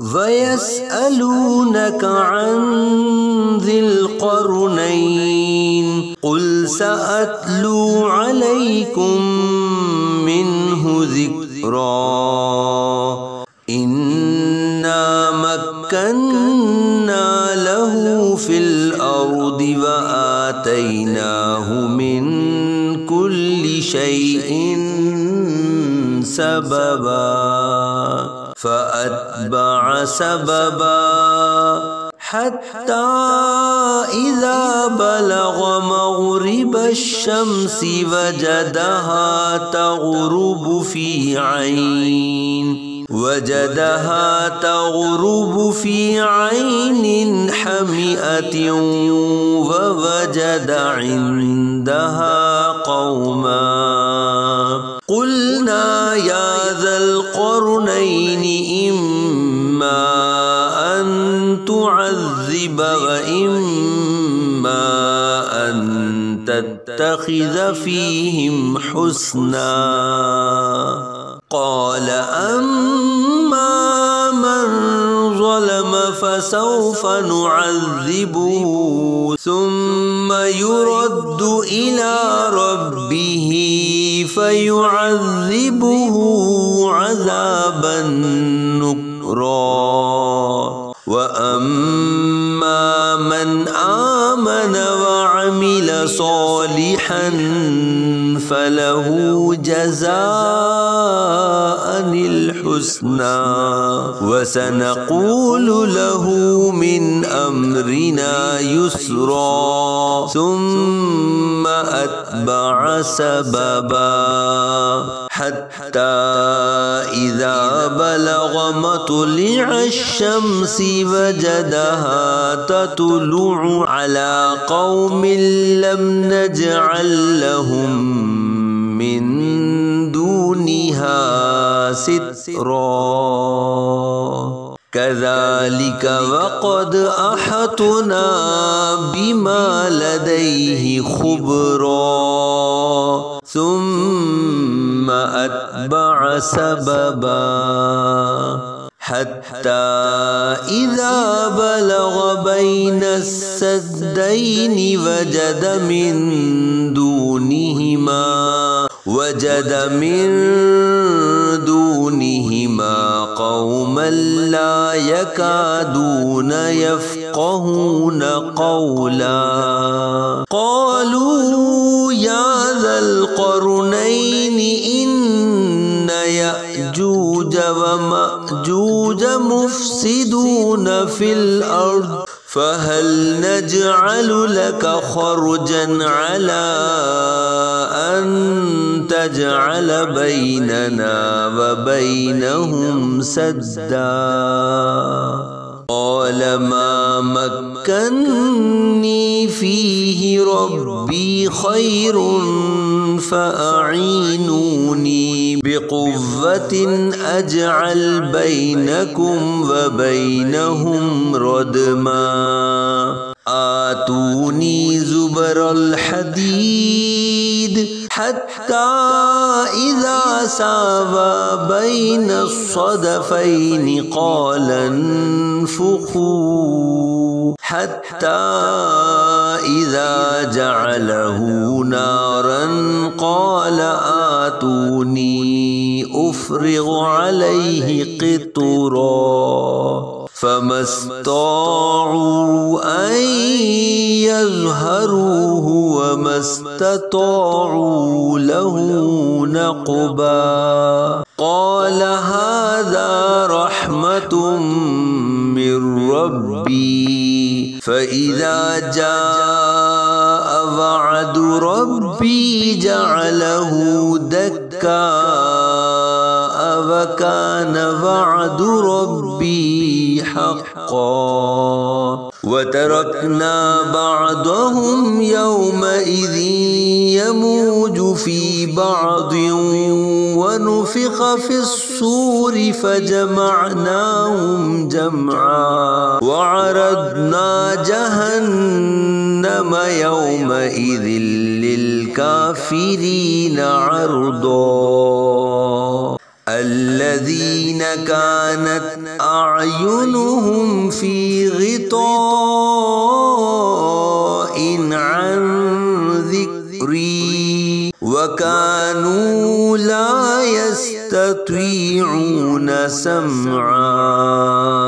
وَيَسْأَلُونَكَ عَنْ ذِي الْقَرْنَيْنِ قُلْ سَأَتْلُو عَلَيْكُمْ مِنْهُ ذِكْرًا إِنَّا مَكَّنَّا لَهُ فِي الْأَرْضِ وَآتَيْنَاهُ مِنْ كُلِّ شَيْءٍ سَبَبًا فأتبع سببا حتى إذا بلغ مغرب الشمس وجدها تغرب في عين حمئة ووجد عندها قوما قلنا يا ذا القرنين إما أن تعذب وإما أن تتخذ فيهم حسنا قال أما من ظلم فسوف نعذبه ثم يرد إلى ربه فيعذبه عذابا نكرا وأما من آمن وعمل صالحا فله جزاء الحسنى وسنقول له من أمرنا يسرا ثم أتبع سببا حتى إذا بلغ مطلع الشمس وجدها تطلع على قوم لم نجعل لهم من دونها سترا كذلك وقد أحطنا بما لديه خبرا ثم أتبع سببا حتى إذا بلغ بين السدين وجد من دونهما قوما لا يكادون يفقهون قولا قالوا يا ذا القرنين إن يأجوج ومأجوج مفسدون في الأرض فهل نجعل لك خرجا على أن تجعل بيننا وبينهم سدا قال ما مكني فيه ربي خير فأعينوني بقوة أجعل بينكم وبينهم ردما آتوني زبر الحديد حتى إذا ساوى بين الصدفين قال انفخوا حتى إذا جعله نارا قال آتوني أفرغ عليه قطرا فما استطاعوا أن يظهروه وما استطاعوا له نقبا قال هذا رحمة من ربي فإذا جاء وعد ربي جعله دكا وكان وعد ربي حقا وتركنا بعضهم يومئذ يموج في بعض ونفخ في الصور فجمعناهم جمعا وعرضنا جهنم يومئذ للكافرين عرضا الذين كانت أعينهم في غطاء عن ذكري وكانوا لا يستطيعون سمعا